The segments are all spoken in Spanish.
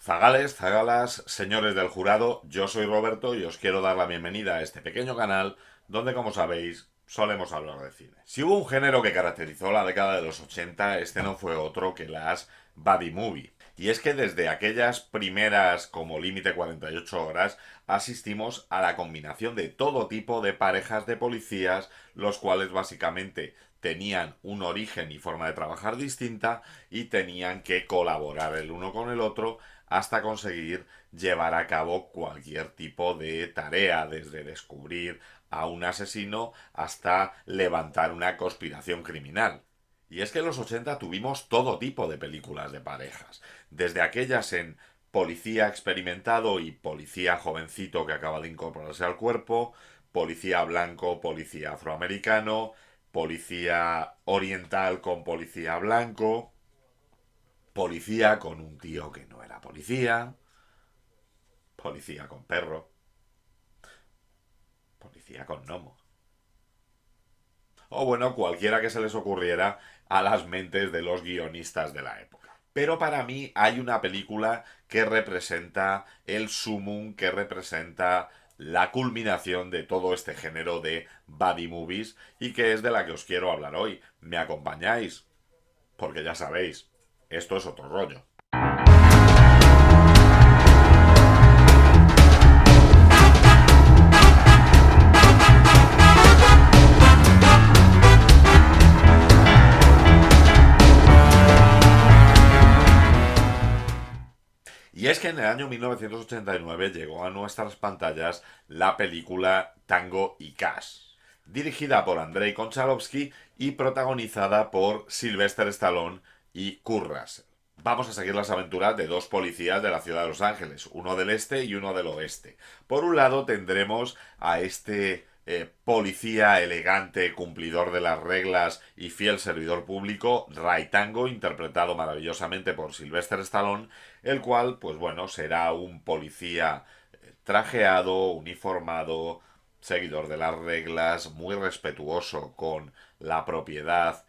Zagales, zagalas, señores del jurado, yo soy Roberto y os quiero dar la bienvenida a este pequeño canal donde, como sabéis, solemos hablar de cine. Si hubo un género que caracterizó la década de los 80, este no fue otro que las buddy movie. Y es que desde aquellas primeras como Límite 48 horas asistimos a la combinación de todo tipo de parejas de policías, los cuales básicamente tenían un origen y forma de trabajar distinta y tenían que colaborar el uno con el otro hasta conseguir llevar a cabo cualquier tipo de tarea, desde descubrir a un asesino hasta levantar una conspiración criminal. Y es que en los 80 tuvimos todo tipo de películas de parejas, desde aquellas en policía experimentado y policía jovencito que acaba de incorporarse al cuerpo, policía blanco, policía afroamericano, policía oriental con policía blanco, policía con un tío que no era policía, policía con perro, policía con gnomo. O bueno, cualquiera que se les ocurriera a las mentes de los guionistas de la época. Pero para mí hay una película que representa el sumum, que representa la culminación de todo este género de buddy movies y que es de la que os quiero hablar hoy. ¿Me acompañáis? Porque ya sabéis, esto es otro rollo. Y es que en el año 1989 llegó a nuestras pantallas la película Tango y Cash, dirigida por Andrei Konchalovsky y protagonizada por Sylvester Stallone y Kurt Russell. Vamos a seguir las aventuras de dos policías de la ciudad de Los Ángeles, uno del este y uno del oeste. Por un lado tendremos a este policía elegante, cumplidor de las reglas y fiel servidor público, Ray Tango, interpretado maravillosamente por Sylvester Stallone, el cual, pues bueno, será un policía trajeado, uniformado, seguidor de las reglas, muy respetuoso con la propiedad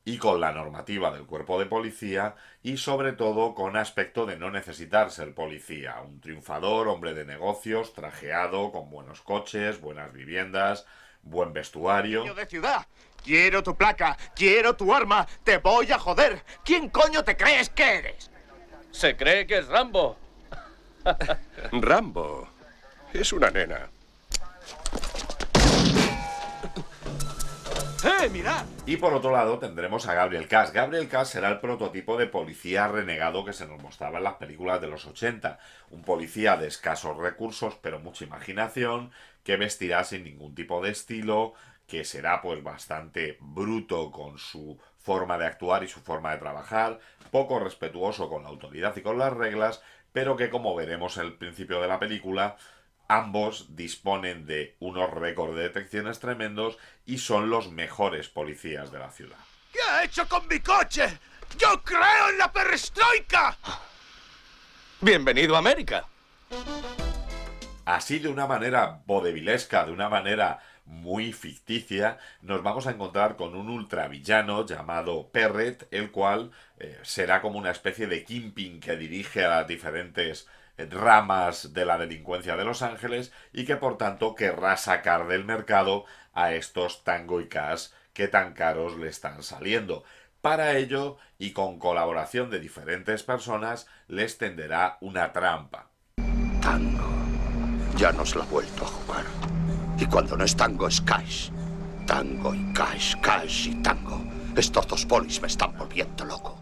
y con la normativa del cuerpo de policía y sobre todo con aspecto de no necesitar ser policía, un triunfador, hombre de negocios, trajeado, con buenos coches, buenas viviendas, buen vestuario. De ciudad. Quiero tu placa, quiero tu arma, te voy a joder. ¿Quién coño te crees que eres? Se cree que es Rambo. Rambo. Es una nena. ¡Mirad! Y por otro lado tendremos a Gabriel Cash. Gabriel Cash será el prototipo de policía renegado que se nos mostraba en las películas de los 80. Un policía de escasos recursos pero mucha imaginación, que vestirá sin ningún tipo de estilo, que será pues bastante bruto con su forma de actuar y su forma de trabajar, poco respetuoso con la autoridad y con las reglas, pero que, como veremos en el principio de la película, ambos disponen de unos récords de detecciones tremendos y son los mejores policías de la ciudad. ¿Qué ha hecho con mi coche? ¡Yo creo en la perestroika! Bienvenido a América. Así, de una manera vodevilesca, de una manera muy ficticia, nos vamos a encontrar con un ultravillano llamado Perret, el cual será como una especie de kingpin que dirige a las diferentes ramas de la delincuencia de Los Ángeles y que por tanto querrá sacar del mercado a estos Tango y Cash que tan caros le están saliendo. Para ello, y con colaboración de diferentes personas, les tenderá una trampa. Tango. Ya nos la ha vuelto a jugar. Y cuando no es tango, es cash. Tango y cash, cash y tango. Estos dos polis me están volviendo loco.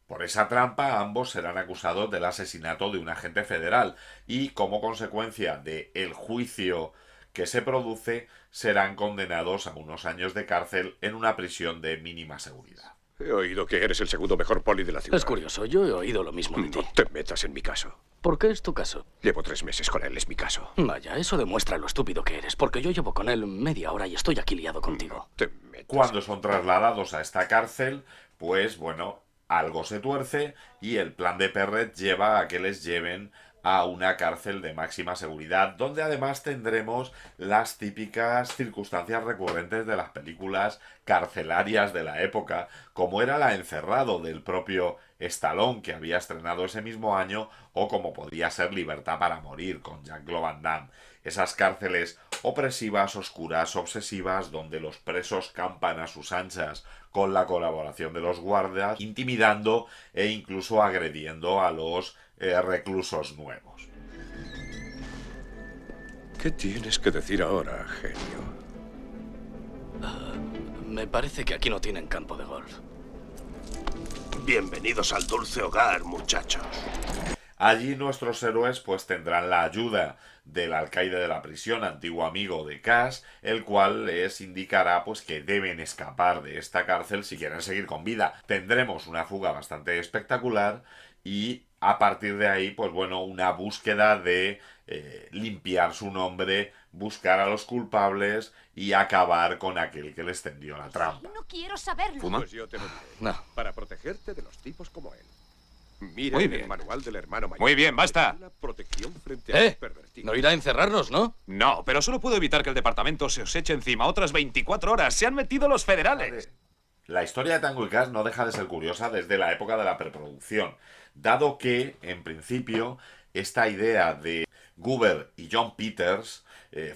Por esa trampa, ambos serán acusados del asesinato de un agente federal y, como consecuencia del juicio que se produce, serán condenados a unos años de cárcel en una prisión de mínima seguridad. He oído que eres el segundo mejor poli de la ciudad. Es curioso, yo he oído lo mismo de ti. No te metas en mi caso. ¿Por qué es tu caso? Llevo 3 meses con él, es mi caso. Vaya, eso demuestra lo estúpido que eres, porque yo llevo con él media hora y estoy aquí liado contigo. No te metas. Cuando son trasladados a esta cárcel, pues bueno, algo se tuerce y el plan de Perret lleva a que les lleven a una cárcel de máxima seguridad, donde además tendremos las típicas circunstancias recurrentes de las películas carcelarias de la época, como era La Encerrado del propio Stallone, que había estrenado ese mismo año, o como podía ser Libertad para morir con Jean-Claude Van Damme. Esas cárceles opresivas, oscuras, obsesivas, donde los presos campan a sus anchas con la colaboración de los guardias, intimidando e incluso agrediendo a los reclusos nuevos. ¿Qué tienes que decir ahora, genio? Me parece que aquí no tienen campo de golf. Bienvenidos al dulce hogar, muchachos. Allí nuestros héroes pues tendrán la ayuda del alcaide de la prisión, antiguo amigo de Cash, el cual les indicará pues que deben escapar de esta cárcel si quieren seguir con vida. Tendremos una fuga bastante espectacular y a partir de ahí pues bueno, una búsqueda de limpiar su nombre, buscar a los culpables y acabar con aquel que les tendió la trampa. No quiero saberlo. ¿Fuma? Pues yo te lo diré. No. Para protegerte de los tipos como él. Mira Muy en bien. el manual del hermano mayor. Muy bien, basta. La protección frente a los pervertidos. No irá a encerrarnos, ¿no? No, pero solo puedo evitar que el departamento se os eche encima otras 24 horas. ¡Se han metido los federales! La historia de Tango y Cash no deja de ser curiosa desde la época de la preproducción, dado que, en principio, esta idea de Goober y John Peters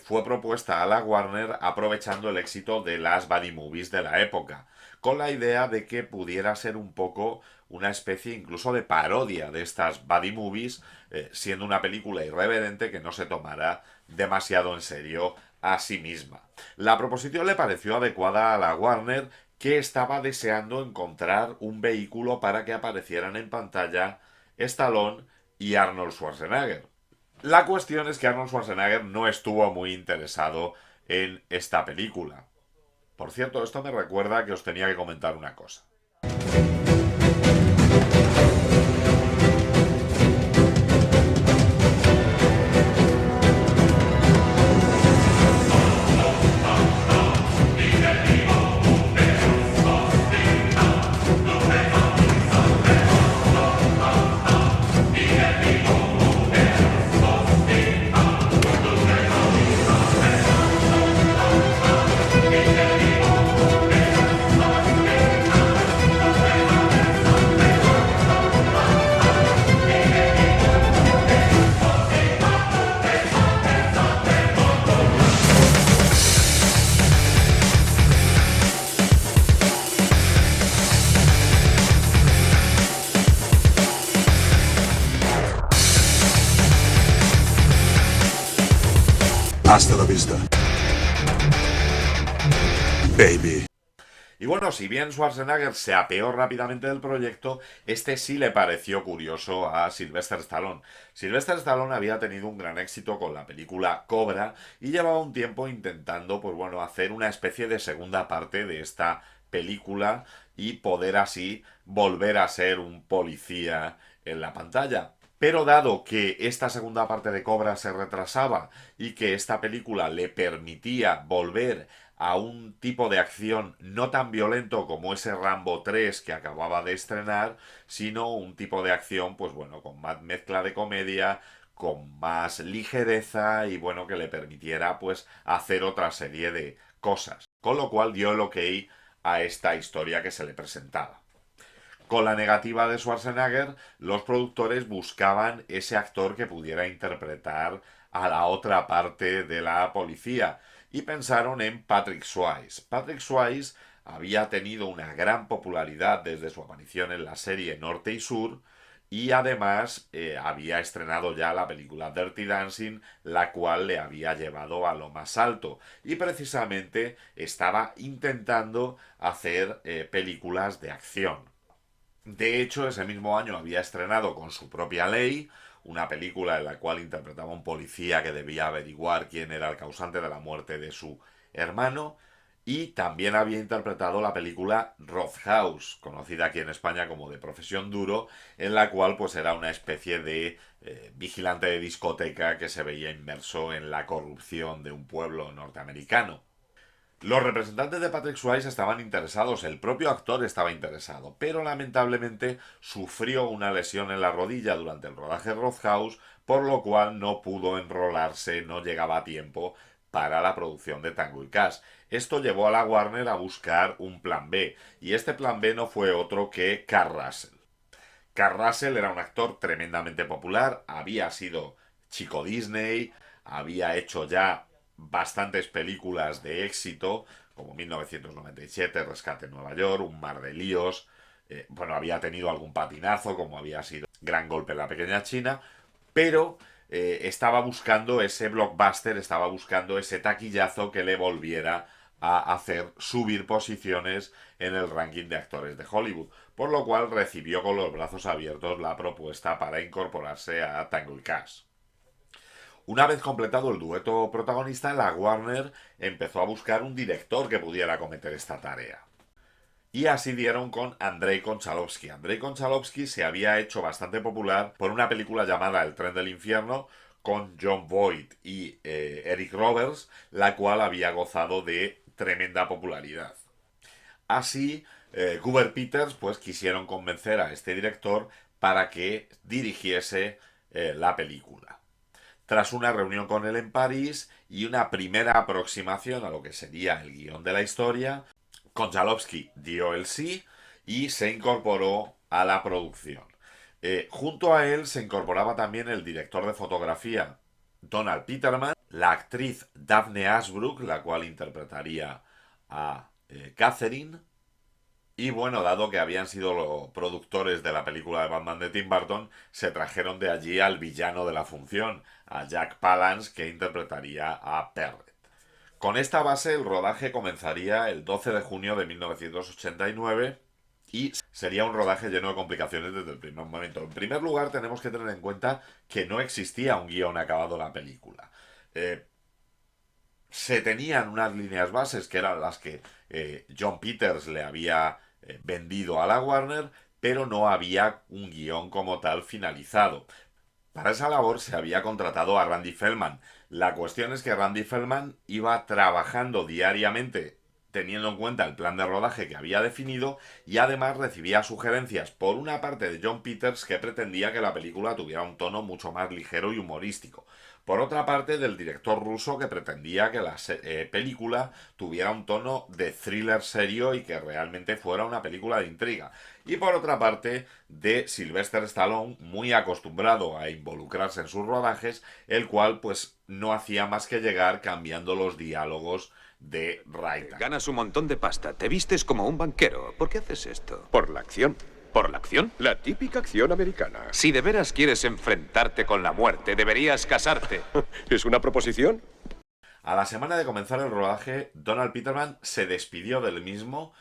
fue propuesta a la Warner aprovechando el éxito de las buddy movies de la época, con la idea de que pudiera ser un poco una especie incluso de parodia de estas buddy movies, siendo una película irreverente que no se tomara demasiado en serio a sí misma. La proposición le pareció adecuada a la Warner, que estaba deseando encontrar un vehículo para que aparecieran en pantalla Stallone y Arnold Schwarzenegger. La cuestión es que Arnold Schwarzenegger no estuvo muy interesado en esta película. Por cierto, esto me recuerda que os tenía que comentar una cosa. Hasta la vista, baby. Y bueno, si bien Schwarzenegger se apeó rápidamente del proyecto, este sí le pareció curioso a Sylvester Stallone. Sylvester Stallone había tenido un gran éxito con la película Cobra y llevaba un tiempo intentando, pues bueno, hacer una especie de segunda parte de esta película y poder así volver a ser un policía en la pantalla. Pero dado que esta segunda parte de Cobra se retrasaba y que esta película le permitía volver a un tipo de acción no tan violento como ese Rambo 3 que acababa de estrenar, sino un tipo de acción, pues bueno, con más mezcla de comedia, con más ligereza y bueno, que le permitiera pues hacer otra serie de cosas. Con lo cual dio el ok a esta historia que se le presentaba. Con la negativa de Schwarzenegger, los productores buscaban ese actor que pudiera interpretar a la otra parte de la policía y pensaron en Patrick Swayze. Patrick Swayze había tenido una gran popularidad desde su aparición en la serie Norte y Sur y además había estrenado ya la película Dirty Dancing, la cual le había llevado a lo más alto y precisamente estaba intentando hacer películas de acción. De hecho, ese mismo año había estrenado Con su propia ley, una película en la cual interpretaba a un policía que debía averiguar quién era el causante de la muerte de su hermano, y también había interpretado la película Roadhouse, conocida aquí en España como De profesión duro, en la cual pues era una especie de vigilante de discoteca que se veía inmerso en la corrupción de un pueblo norteamericano. Los representantes de Patrick Swayze estaban interesados, el propio actor estaba interesado, pero lamentablemente sufrió una lesión en la rodilla durante el rodaje de Roadhouse, por lo cual no pudo enrolarse, no llegaba a tiempo para la producción de Tango y Cash. Esto llevó a la Warner a buscar un plan B, y este plan B no fue otro que Kurt Russell. Kurt Russell era un actor tremendamente popular, había sido chico Disney, había hecho ya bastantes películas de éxito, como 1997, Rescate en Nueva York, Un mar de líos, había tenido algún patinazo, como había sido Gran golpe en la pequeña China, pero estaba buscando ese blockbuster, estaba buscando ese taquillazo que le volviera a hacer subir posiciones en el ranking de actores de Hollywood, por lo cual recibió con los brazos abiertos la propuesta para incorporarse a Tango y Cash. Una vez completado el dueto protagonista, la Warner empezó a buscar un director que pudiera acometer esta tarea. Y así dieron con Andrei Konchalovsky. Andrei Konchalovsky se había hecho bastante popular por una película llamada El tren del infierno, con Jon Voight y Eric Roberts, la cual había gozado de tremenda popularidad. Así, Guber Peters pues quisieron convencer a este director para que dirigiese la película. Tras una reunión con él en París y una primera aproximación a lo que sería el guión de la historia, Konchalovsky dio el sí y se incorporó a la producción. Junto a él se incorporaba también el director de fotografía Donald Peterman, la actriz Daphne Ashbrook, la cual interpretaría a Catherine. Y bueno, dado que habían sido los productores de la película de Batman de Tim Burton, se trajeron de allí al villano de la función, a Jack Palance, que interpretaría a Perret. Con esta base, el rodaje comenzaría el 12 de junio de 1989 y sería un rodaje lleno de complicaciones desde el primer momento. En primer lugar, tenemos que tener en cuenta que no existía un guión acabado de la película. Se tenían unas líneas bases que eran las que Jon Peters le había vendido a la Warner, pero no había un guión como tal finalizado. Para esa labor se había contratado a Randy Feldman. La cuestión es que Randy Feldman iba trabajando diariamente teniendo en cuenta el plan de rodaje que había definido y además recibía sugerencias por una parte de Jon Peters, que pretendía que la película tuviera un tono mucho más ligero y humorístico. Por otra parte, del director ruso, que pretendía que la película tuviera un tono de thriller serio y que realmente fuera una película de intriga. Y por otra parte, de Sylvester Stallone, muy acostumbrado a involucrarse en sus rodajes, el cual pues no hacía más que llegar cambiando los diálogos de Raita. Ganas un montón de pasta, te vistes como un banquero. ¿Por qué haces esto? Por la acción. ¿Por la acción? La típica acción americana. Si de veras quieres enfrentarte con la muerte, deberías casarte. ¿Es una proposición? A la semana de comenzar el rodaje, Donald Peterman se despidió del mismo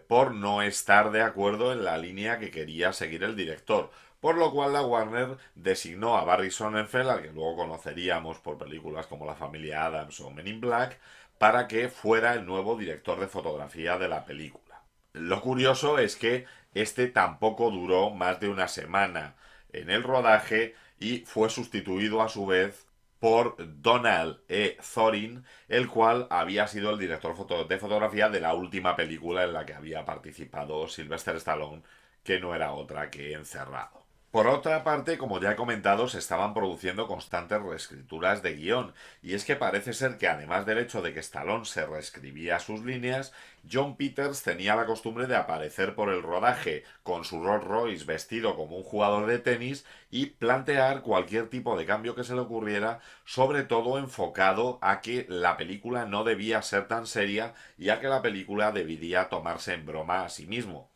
por no estar de acuerdo en la línea que quería seguir el director, por lo cual la Warner designó a Barry Sonnenfeld, al que luego conoceríamos por películas como La familia Addams o Men in Black, para que fuera el nuevo director de fotografía de la película. Lo curioso es que este tampoco duró más de una semana en el rodaje y fue sustituido a su vez por Donald E. Thorin, el cual había sido el director de fotografía de la última película en la que había participado Sylvester Stallone, que no era otra que Encerrado. Por otra parte, como ya he comentado, se estaban produciendo constantes reescrituras de guión, y es que parece ser que además del hecho de que Stallone se reescribía sus líneas, Jon Peters tenía la costumbre de aparecer por el rodaje con su Rolls Royce vestido como un jugador de tenis y plantear cualquier tipo de cambio que se le ocurriera, sobre todo enfocado a que la película no debía ser tan seria y a que la película debería tomarse en broma a sí mismo.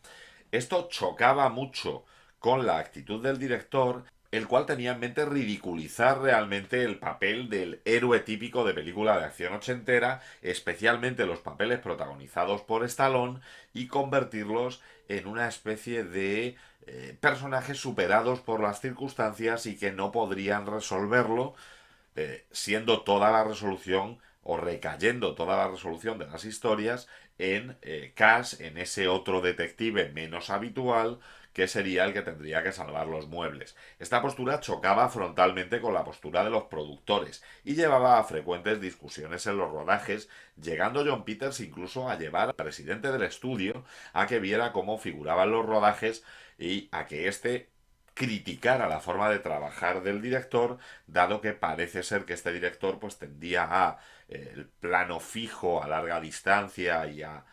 Esto chocaba mucho con la actitud del director, el cual tenía en mente ridiculizar realmente el papel del héroe típico de película de acción ochentera, especialmente los papeles protagonizados por Stallone, y convertirlos en una especie de personajes superados por las circunstancias y que no podrían resolverlo, siendo toda la resolución o recayendo toda la resolución de las historias en Cash, en ese otro detective menos habitual que sería el que tendría que salvar los muebles. Esta postura chocaba frontalmente con la postura de los productores y llevaba a frecuentes discusiones en los rodajes, llegando John Peters incluso a llevar al presidente del estudio a que viera cómo figuraban los rodajes y a que éste criticara la forma de trabajar del director, dado que parece ser que este director pues tendía a el plano fijo a larga distancia y a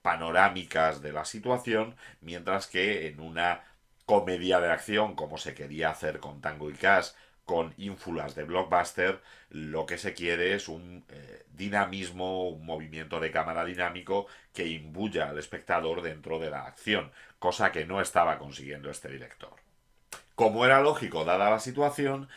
panorámicas de la situación, mientras que en una comedia de acción como se quería hacer con Tango y Cash, con ínfulas de blockbuster, lo que se quiere es un dinamismo, un movimiento de cámara dinámico que imbuya al espectador dentro de la acción, cosa que no estaba consiguiendo este director. Como era lógico, dada la situación,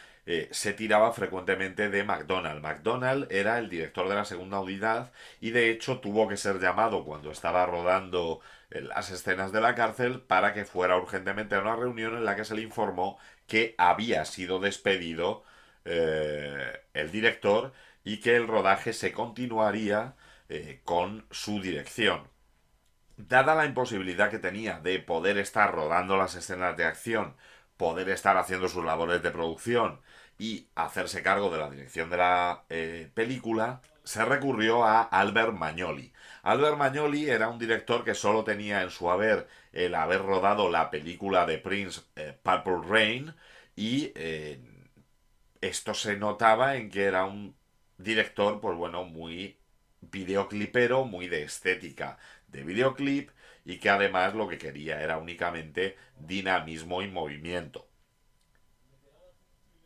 se tiraba frecuentemente de McDonald. McDonald era el director de la segunda unidad y de hecho tuvo que ser llamado cuando estaba rodando las escenas de la cárcel para que fuera urgentemente a una reunión en la que se le informó que había sido despedido el director y que el rodaje se continuaría con su dirección. Dada la imposibilidad que tenía de poder estar rodando las escenas de acción, poder estar haciendo sus labores de producción y hacerse cargo de la dirección de la película, se recurrió a Albert Magnoli. Albert Magnoli era un director que solo tenía en su haber el haber rodado la película de Prince, Purple Rain, y esto se notaba en que era un director, pues bueno, muy videoclipero, muy de estética de videoclip, y que además lo que quería era únicamente dinamismo y movimiento.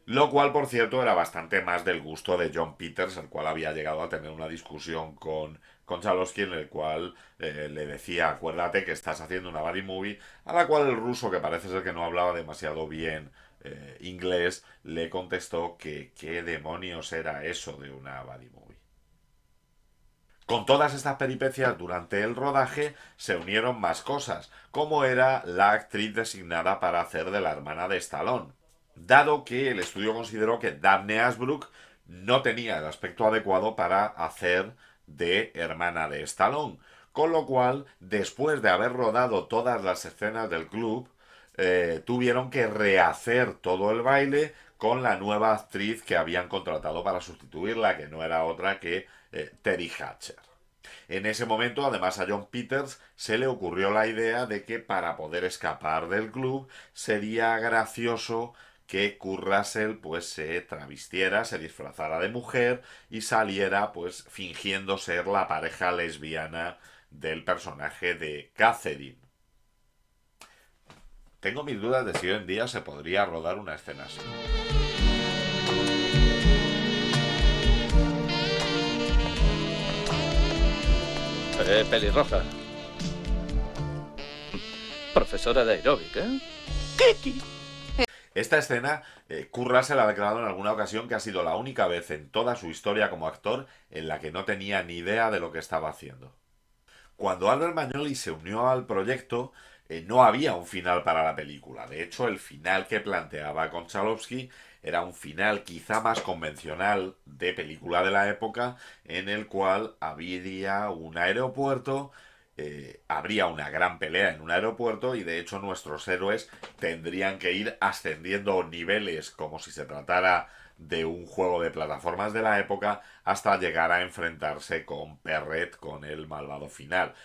Lo cual, por cierto, era bastante más del gusto de John Peters, el cual había llegado a tener una discusión con Konchalovsky en el cual le decía, acuérdate que estás haciendo una buddy movie, a la cual el ruso, que parece ser que no hablaba demasiado bien inglés, le contestó que qué demonios era eso de una buddy movie. Con todas estas peripecias durante el rodaje se unieron más cosas, como era la actriz designada para hacer de la hermana de Stallone, dado que el estudio consideró que Daphne Ashbrook no tenía el aspecto adecuado para hacer de hermana de Stallone, con lo cual, después de haber rodado todas las escenas del club, tuvieron que rehacer todo el baile con la nueva actriz que habían contratado para sustituirla, que no era otra que Teri Hatcher. En ese momento, además, a John Peters se le ocurrió la idea de que para poder escapar del club sería gracioso que Kurt Russell pues se travestiera, se disfrazara de mujer y saliera pues fingiendo ser la pareja lesbiana del personaje de Catherine. Tengo mis dudas de si hoy en día se podría rodar una escena así. Pelirroja. Profesora de aeróbic, ¿eh? Kiki. Esta escena, Kurt Russell ha declarado en alguna ocasión que ha sido la única vez en toda su historia como actor en la que no tenía ni idea de lo que estaba haciendo. Cuando Albert Magnoli se unió al proyecto, no había un final para la película. De hecho, el final que planteaba Konchalovsky era un final quizá más convencional de película de la época, en el cual habría un aeropuerto, habría una gran pelea en un aeropuerto y de hecho nuestros héroes tendrían que ir ascendiendo niveles como si se tratara de un juego de plataformas de la época hasta llegar a enfrentarse con Perret, con el malvado final.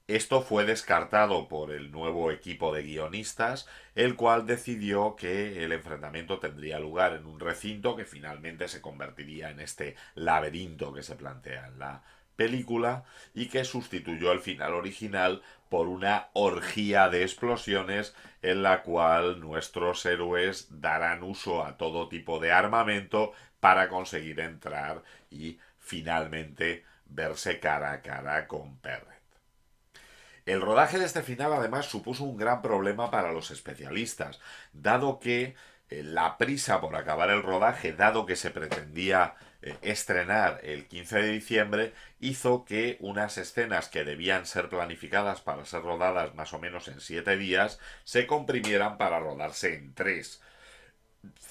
Esto fue descartado por el nuevo equipo de guionistas, el cual decidió que el enfrentamiento tendría lugar en un recinto que finalmente se convertiría en este laberinto que se plantea en la película y que sustituyó el final original por una orgía de explosiones en la cual nuestros héroes darán uso a todo tipo de armamento para conseguir entrar y finalmente verse cara a cara con Perret. El rodaje de este final además supuso un gran problema para los especialistas, dado que la prisa por acabar el rodaje, dado que se pretendía estrenar el 15 de diciembre, hizo que unas escenas que debían ser planificadas para ser rodadas más o menos en 7 días, se comprimieran para rodarse en 3.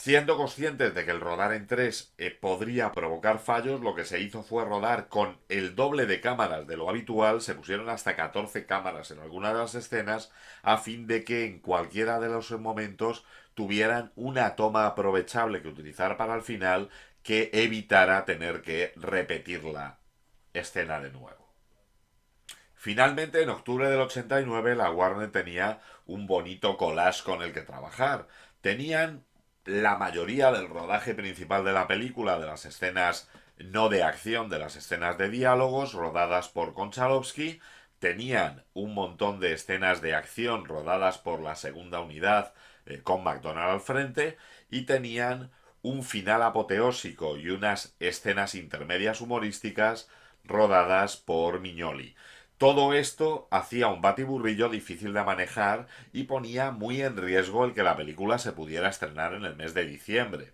Siendo conscientes de que el rodar en 3 podría provocar fallos, lo que se hizo fue rodar con el doble de cámaras de lo habitual. Se pusieron hasta 14 cámaras en algunas de las escenas a fin de que en cualquiera de los momentos tuvieran una toma aprovechable que utilizar para el final que evitara tener que repetir la escena de nuevo. Finalmente, en octubre del 89, la Warner tenía un bonito collage con el que trabajar. Tenían la mayoría del rodaje principal de la película, de las escenas no de acción, de las escenas de diálogos, rodadas por Konchalovsky. Tenían un montón de escenas de acción rodadas por la segunda unidad con McDonald al frente, y tenían un final apoteósico y unas escenas intermedias humorísticas rodadas por Mignoli. Todo esto hacía un batiburrillo difícil de manejar y ponía muy en riesgo el que la película se pudiera estrenar en el mes de diciembre.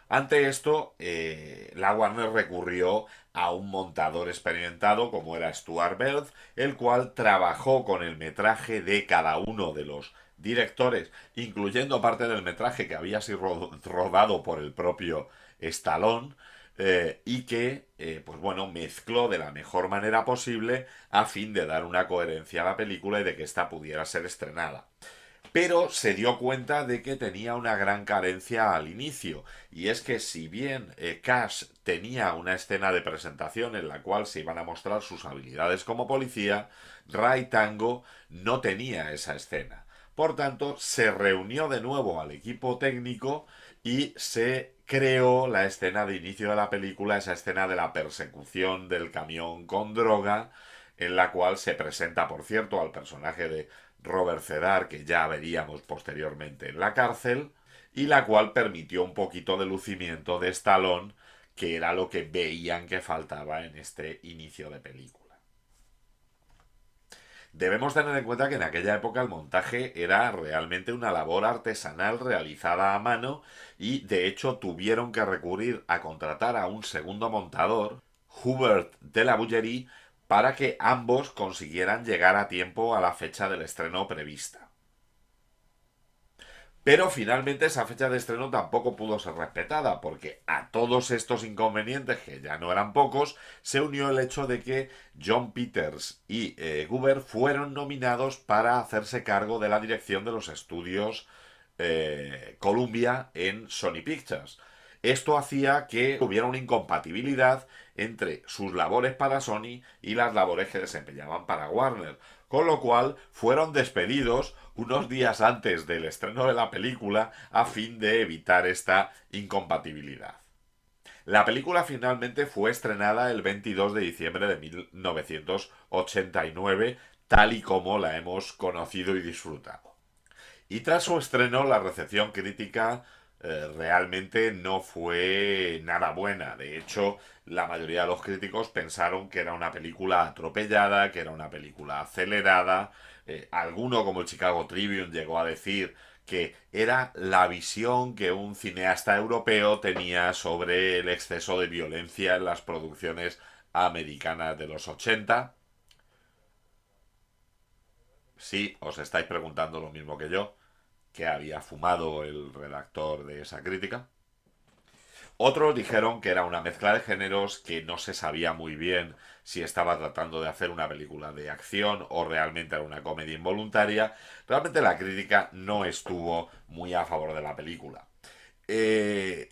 Ante esto, la Warner recurrió a un montador experimentado como era Stuart Berth, el cual trabajó con el metraje de cada uno de los directores, incluyendo parte del metraje que había sido rodado por el propio Stallone, y que, pues bueno, mezcló de la mejor manera posible a fin de dar una coherencia a la película y de que ésta pudiera ser estrenada. Pero se dio cuenta de que tenía una gran carencia al inicio, y es que si bien Cash tenía una escena de presentación en la cual se iban a mostrar sus habilidades como policía, Ray Tango no tenía esa escena. Por tanto, se reunió de nuevo al equipo técnico y se creó la escena de inicio de la película, esa escena de la persecución del camión con droga, en la cual se presenta, por cierto, al personaje de Robert Zedar, que ya veríamos posteriormente en la cárcel, y la cual permitió un poquito de lucimiento de Stallone, que era lo que veían que faltaba en este inicio de película. Debemos tener en cuenta que en aquella época el montaje era realmente una labor artesanal realizada a mano, y de hecho tuvieron que recurrir a contratar a un segundo montador, Hubert de la Bouillerie, para que ambos consiguieran llegar a tiempo a la fecha del estreno prevista. Pero finalmente esa fecha de estreno tampoco pudo ser respetada, porque a todos estos inconvenientes, que ya no eran pocos, se unió el hecho de que John Peters y Goober fueron nominados para hacerse cargo de la dirección de los estudios Columbia en Sony Pictures. Esto hacía que hubiera una incompatibilidad entre sus labores para Sony y las labores que desempeñaban para Warner, con lo cual fueron despedidos unos días antes del estreno de la película a fin de evitar esta incompatibilidad. La película finalmente fue estrenada el 22 de diciembre de 1989, tal y como la hemos conocido y disfrutado. Y tras su estreno, la recepción crítica realmente no fue nada buena. De hecho, la mayoría de los críticos pensaron que era una película atropellada, que era una película acelerada. Alguno, como el Chicago Tribune, llegó a decir que era la visión que un cineasta europeo tenía sobre el exceso de violencia en las producciones americanas de los 80. Sí, os estáis preguntando lo mismo que yo, que había fumado el redactor de esa crítica. Otros dijeron que era una mezcla de géneros, que no se sabía muy bien si estaba tratando de hacer una película de acción o realmente era una comedia involuntaria. Realmente la crítica no estuvo muy a favor de la película. En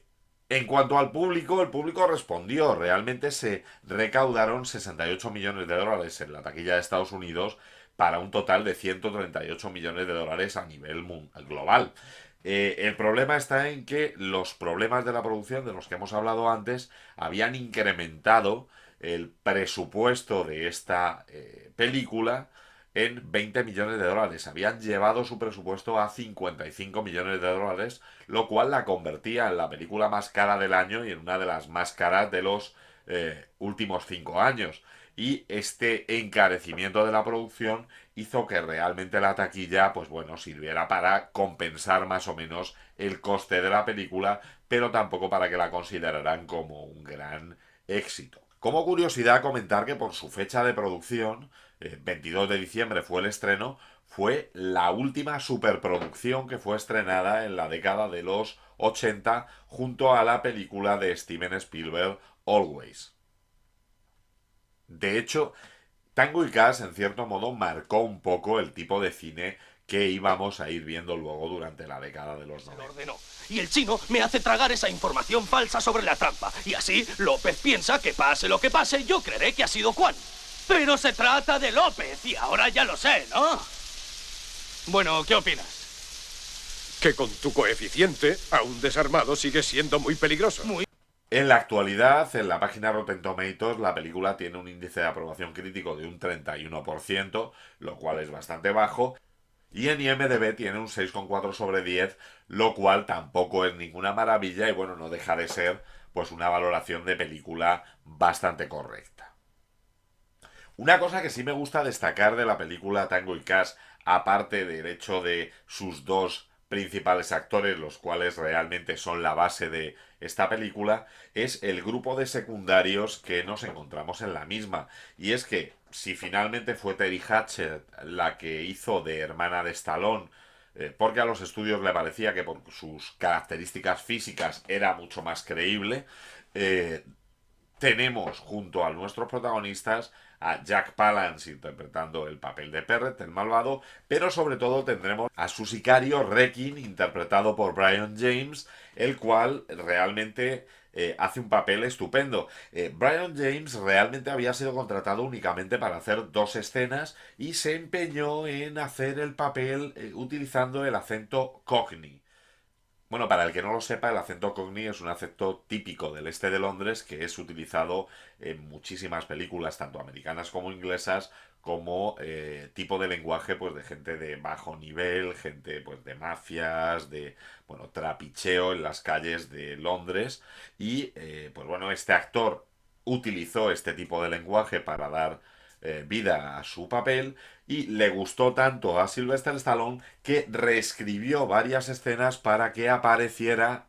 cuanto al público, el público respondió. Realmente se recaudaron 68 millones de dólares en la taquilla de Estados Unidos, para un total de 138 millones de dólares a nivel global. El problema está en que los problemas de la producción, de los que hemos hablado antes, habían incrementado el presupuesto de esta película en 20 millones de dólares. Habían llevado su presupuesto a 55 millones de dólares, lo cual la convertía en la película más cara del año y en una de las más caras de los últimos 5 años. Y este encarecimiento de la producción hizo que realmente la taquilla, pues bueno, sirviera para compensar más o menos el coste de la película, pero tampoco para que la consideraran como un gran éxito. Como curiosidad, comentar que por su fecha de producción, 22 de diciembre fue el estreno, fue la última superproducción que fue estrenada en la década de los 80 junto a la película de Steven Spielberg, Always. De hecho, Tango y Cash en cierto modo marcó un poco el tipo de cine que íbamos a ir viendo luego durante la década de los 90. Ordenó. Y el chino me hace tragar esa información falsa sobre la trampa. Y así López piensa que pase lo que pase, yo creeré que ha sido Juan. Pero se trata de López y ahora ya lo sé, ¿no? Bueno, ¿qué opinas? Que con tu coeficiente, aún desarmado, sigue siendo muy peligroso. En la actualidad, en la página Rotten Tomatoes, la película tiene un índice de aprobación crítico de un 31%, lo cual es bastante bajo, y en IMDb tiene un 6,4 sobre 10, lo cual tampoco es ninguna maravilla y bueno, no deja de ser pues una valoración de película bastante correcta. Una cosa que sí me gusta destacar de la película Tango y Cash, aparte del hecho de sus dos principales actores, los cuales realmente son la base de esta película, es el grupo de secundarios que nos encontramos en la misma. Y es que, si finalmente fue Teri Hatcher la que hizo de hermana de Stallone, porque a los estudios le parecía que por sus características físicas era mucho más creíble, tenemos junto a nuestros protagonistas a Jack Palance interpretando el papel de Perret, el malvado, pero sobre todo tendremos a su sicario Rekin interpretado por Brian James, el cual realmente hace un papel estupendo. Brian James realmente había sido contratado únicamente para hacer 2 escenas y se empeñó en hacer el papel utilizando el acento Cockney. Bueno, para el que no lo sepa, el acento Cockney es un acento típico del este de Londres que es utilizado en muchísimas películas, tanto americanas como inglesas, como tipo de lenguaje pues de gente de bajo nivel, gente pues de mafias, de bueno, trapicheo en las calles de Londres. Y pues bueno, este actor utilizó este tipo de lenguaje para dar vida a su papel y le gustó tanto a Sylvester Stallone que reescribió varias escenas para que apareciera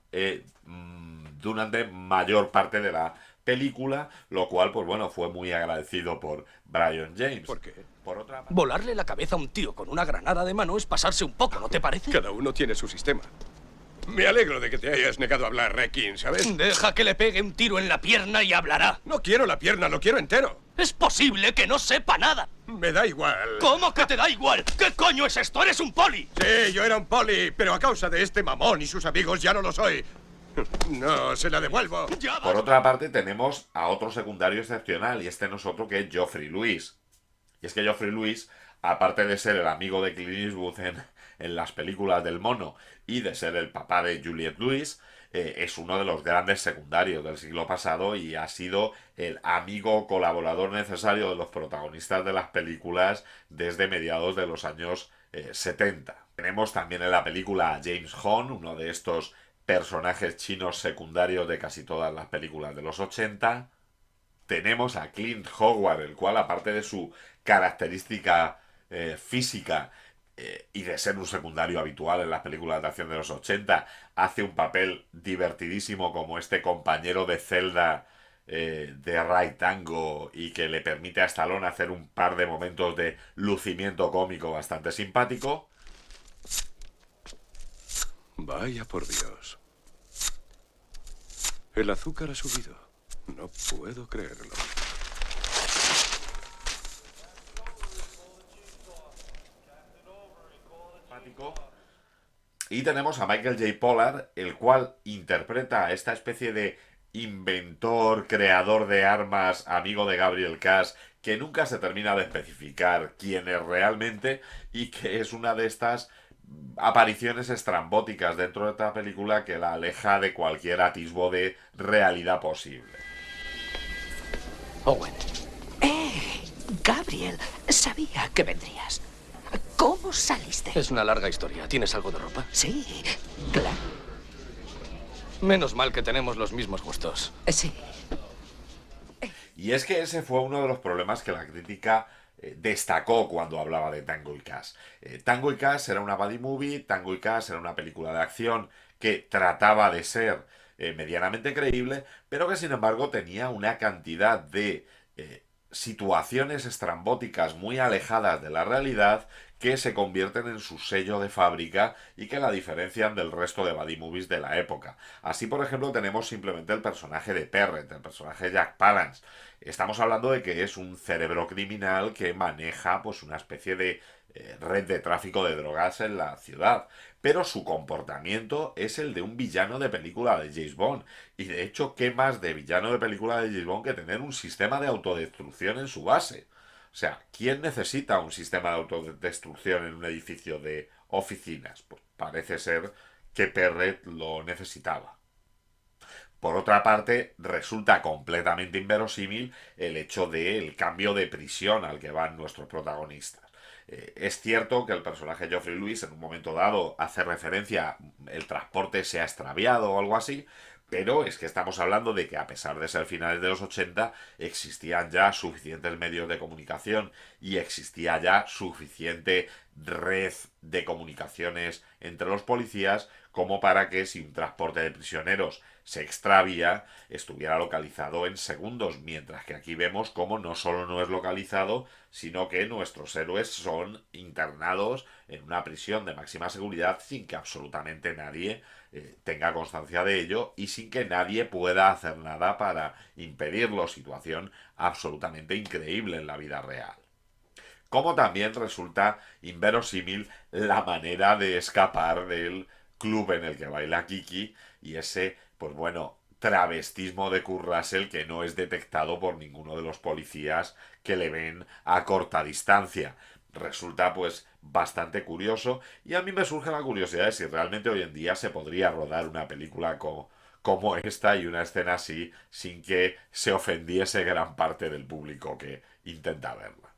durante mayor parte de la película, lo cual pues bueno, fue muy agradecido por Brian James. ¿Por qué? Por otra parte, Volarle la cabeza a un tío con una granada de mano es pasarse un poco, ¿no te parece? Cada uno tiene su sistema. Me alegro de que te hayas negado a hablar, Rekin, ¿sabes? Deja que le pegue un tiro en la pierna y hablará. No quiero la pierna, lo quiero entero. Es posible que no sepa nada. Me da igual. ¿Cómo que te da igual? ¿Qué coño es esto? ¡Eres un poli! Sí, yo era un poli, pero a causa de este mamón y sus amigos ya no lo soy. No, se la devuelvo. ¡Ya por vas! otra parte tenemos a otro secundario excepcional y este no es otro que Geoffrey Lewis. Y es que Geoffrey Lewis, aparte de ser el amigo de Clint Eastwood en las películas del mono y de ser el papá de Juliette Lewis, es uno de los grandes secundarios del siglo pasado y ha sido el amigo colaborador necesario de los protagonistas de las películas desde mediados de los años 70. Tenemos también en la película a James Hong, uno de estos personajes chinos secundarios de casi todas las películas de los 80. Tenemos a Clint Howard, el cual aparte de su característica física y de ser un secundario habitual en las películas de acción de los 80, hace un papel divertidísimo como este compañero de celda de Right Tango y que le permite a Stallone hacer un par de momentos de lucimiento cómico bastante simpático. Vaya por Dios. El azúcar ha subido. No puedo creerlo. Y tenemos a Michael J. Pollard, el cual interpreta a esta especie de inventor, creador de armas, amigo de Gabriel Cash, que nunca se termina de especificar quién es realmente y que es una de estas apariciones estrambóticas dentro de esta película que la aleja de cualquier atisbo de realidad posible. Owen. Gabriel, sabía que vendrías. ¿Cómo saliste? Es una larga historia. ¿Tienes algo de ropa? Sí, claro. Menos mal que tenemos los mismos gustos. Sí. Y es que ese fue uno de los problemas que la crítica destacó cuando hablaba de Tango y Cash. Tango y Cash era una buddy movie, Tango y Cash era una película de acción que trataba de ser medianamente creíble, pero que sin embargo tenía una cantidad de situaciones estrambóticas muy alejadas de la realidad que se convierten en su sello de fábrica y que la diferencian del resto de buddy movies de la época. Así, por ejemplo, tenemos simplemente el personaje de Perret, el personaje de Jack Palance. Estamos hablando de que es un cerebro criminal que maneja pues una especie de red de tráfico de drogas en la ciudad, pero su comportamiento es el de un villano de película de James Bond. Y de hecho, ¿qué más de villano de película de James Bond que tener un sistema de autodestrucción en su base? O sea, ¿quién necesita un sistema de autodestrucción en un edificio de oficinas? Pues parece ser que Perret lo necesitaba. Por otra parte, resulta completamente inverosímil el hecho del cambio de prisión al que van nuestros protagonistas. Es cierto que el personaje Geoffrey Lewis en un momento dado hace referencia a el transporte se ha extraviado o algo así, pero es que estamos hablando de que a pesar de ser finales de los 80 existían ya suficientes medios de comunicación y existía ya suficiente red de comunicaciones entre los policías como para que si un transporte de prisioneros se extravía estuviera localizado en segundos, mientras que aquí vemos cómo no solo no es localizado, sino que nuestros héroes son internados en una prisión de máxima seguridad sin que absolutamente nadie tenga constancia de ello y sin que nadie pueda hacer nada para impedirlo, situación absolutamente increíble en la vida real. Como también resulta inverosímil la manera de escapar del club en el que baila Kiki y ese, pues bueno, travestismo de Kurt Russell que no es detectado por ninguno de los policías que le ven a corta distancia. Resulta pues bastante curioso y a mí me surge la curiosidad de si realmente hoy en día se podría rodar una película como esta y una escena así sin que se ofendiese gran parte del público que intenta verla.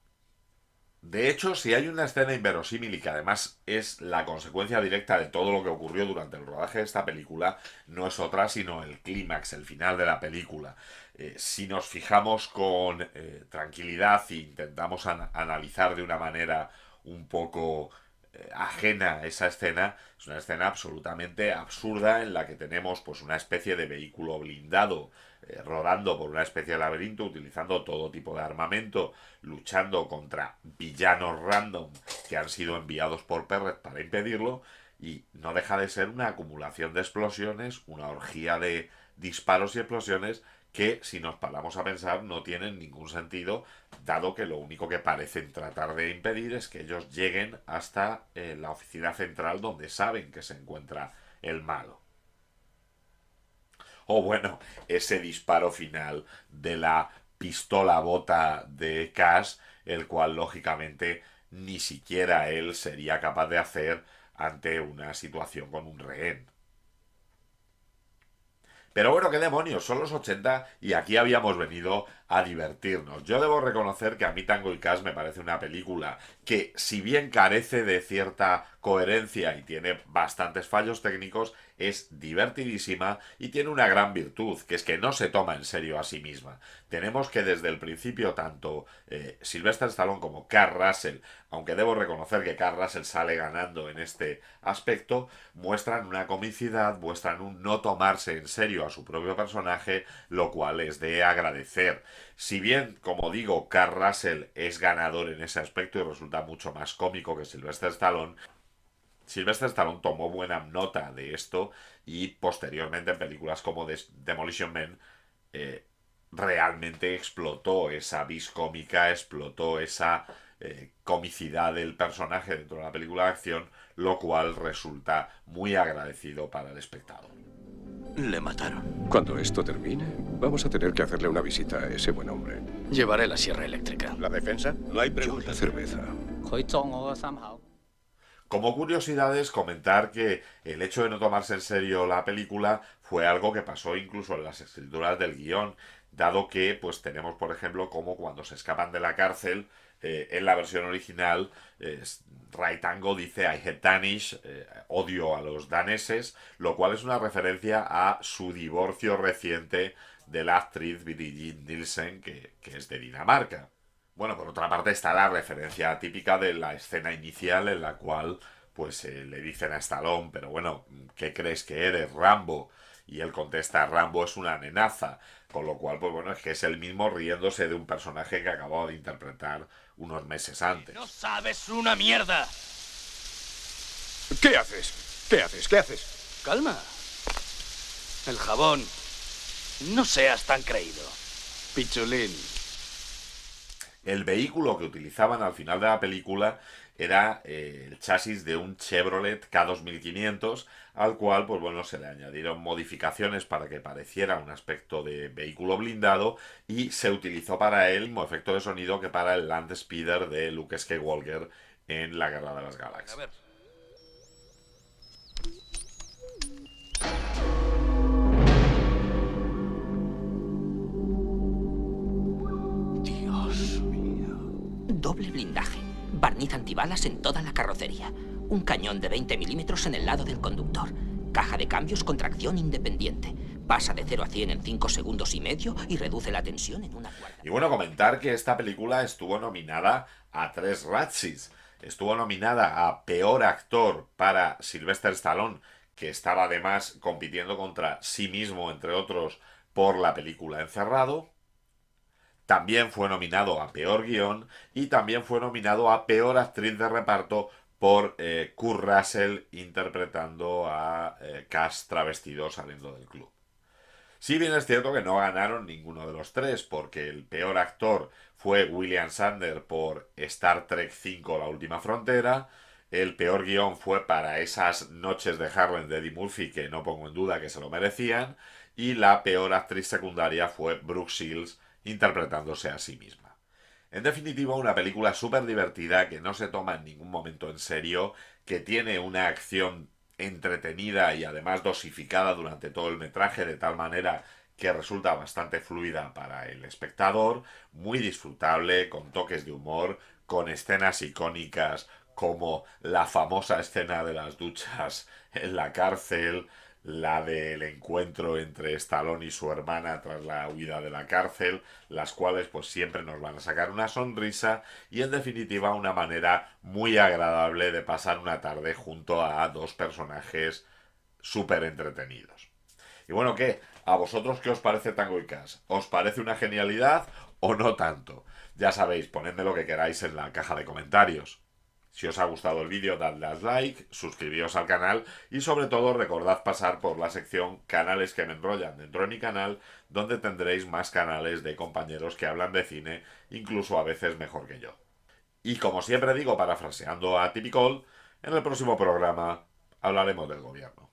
De hecho, si hay una escena inverosímil y que además es la consecuencia directa de todo lo que ocurrió durante el rodaje de esta película, no es otra sino el clímax, el final de la película. Si nos fijamos con tranquilidad e intentamos analizar de una manera un poco ajena a esa escena, es una escena absolutamente absurda en la que tenemos pues una especie de vehículo blindado rodando por una especie de laberinto, utilizando todo tipo de armamento, luchando contra villanos random que han sido enviados por Perret para impedirlo, y no deja de ser una acumulación de explosiones, una orgía de disparos y explosiones que, si nos paramos a pensar, no tienen ningún sentido, dado que lo único que parecen tratar de impedir es que ellos lleguen hasta la oficina central donde saben que se encuentra el malo. O bueno, ese disparo final de la pistola bota de Cash, el cual lógicamente ni siquiera él sería capaz de hacer ante una situación con un rehén. Pero bueno, qué demonios, son los 80 y aquí habíamos venido a divertirnos. Yo debo reconocer que a mí Tango y Cash me parece una película que, si bien carece de cierta coherencia y tiene bastantes fallos técnicos, es divertidísima y tiene una gran virtud, que es que no se toma en serio a sí misma. Tenemos que desde el principio tanto Sylvester Stallone como Kurt Russell, aunque debo reconocer que Kurt Russell sale ganando en este aspecto, muestran una comicidad, muestran un no tomarse en serio a su propio personaje, lo cual es de agradecer. Si bien, como digo, Kurt Russell es ganador en ese aspecto y resulta mucho más cómico que Sylvester Stallone tomó buena nota de esto y posteriormente en películas como Demolition Man realmente explotó esa vis cómica, explotó esa comicidad del personaje dentro de la película de acción, lo cual resulta muy agradecido para el espectador. Le mataron. Cuando esto termine, vamos a tener que hacerle una visita a ese buen hombre. Llevaré la sierra eléctrica. ¿La defensa? No hay preguntas. Cerveza. Como curiosidades, comentar que el hecho de no tomarse en serio la película fue algo que pasó incluso en las escrituras del guión, dado que pues tenemos, por ejemplo, como cuando se escapan de la cárcel, en la versión original, Ray Tango dice I hate Danish, odio a los daneses, lo cual es una referencia a su divorcio reciente de la actriz Birgit Nielsen, que es de Dinamarca. Bueno, por otra parte está la referencia típica de la escena inicial en la cual pues le dicen a Stallone, pero bueno, ¿qué crees que eres, Rambo? y él contesta: Rambo es una nenaza, con lo cual, pues bueno, es que es él mismo riéndose de un personaje que acababa de interpretar unos meses antes. ¡No sabes una mierda! ¿Qué haces? ¿Qué haces? ¿Qué haces? Calma. El jabón. No seas tan creído. Pichulín. El vehículo que utilizaban al final de la película era el chasis de un Chevrolet K2500, al cual, pues bueno, se le añadieron modificaciones para que pareciera un aspecto de vehículo blindado, y se utilizó para él el mismo efecto de sonido que para el Land Speeder de Luke Skywalker en la Guerra de las Galaxias. A ver. Dios mío. Doble blindaje. Barniz antibalas en toda la carrocería. Un cañón de 20 milímetros en el lado del conductor. Caja de cambios con tracción independiente. Pasa de 0 a 100 en 5 segundos y medio y reduce la tensión en una cuarta. Y bueno, comentar que esta película estuvo nominada a 3 Razzies. Estuvo nominada a Peor Actor para Sylvester Stallone, que estaba además compitiendo contra sí mismo, entre otros, por la película Encerrado. También fue nominado a Peor Guión y también fue nominado a Peor Actriz de Reparto por Kurt Russell interpretando a Cass travestido saliendo del club. Si bien es cierto que no ganaron ninguno de los tres, porque el peor actor fue William Shatner por Star Trek V: La Última Frontera, el peor guión fue para Esas Noches de Harlem de Eddie Murphy, que no pongo en duda que se lo merecían, y la peor actriz secundaria fue Brooke Shields interpretándose a sí misma. En definitiva, una película súper divertida que no se toma en ningún momento en serio, que tiene una acción entretenida y además dosificada durante todo el metraje, de tal manera que resulta bastante fluida para el espectador, muy disfrutable, con toques de humor, con escenas icónicas como la famosa escena de las duchas en la cárcel, la del encuentro entre Stallone y su hermana tras la huida de la cárcel, las cuales pues siempre nos van a sacar una sonrisa, y en definitiva una manera muy agradable de pasar una tarde junto a dos personajes súper entretenidos. Y bueno, ¿qué? ¿A vosotros qué os parece Tango y Cash? ¿Os parece una genialidad o no tanto? Ya sabéis, ponedme lo que queráis en la caja de comentarios. Si os ha gustado el vídeo, dadle a like, suscribíos al canal y sobre todo recordad pasar por la sección Canales que me enrollan dentro de mi canal, donde tendréis más canales de compañeros que hablan de cine, incluso a veces mejor que yo. Y como siempre digo, parafraseando a Typical, en el próximo programa hablaremos del gobierno.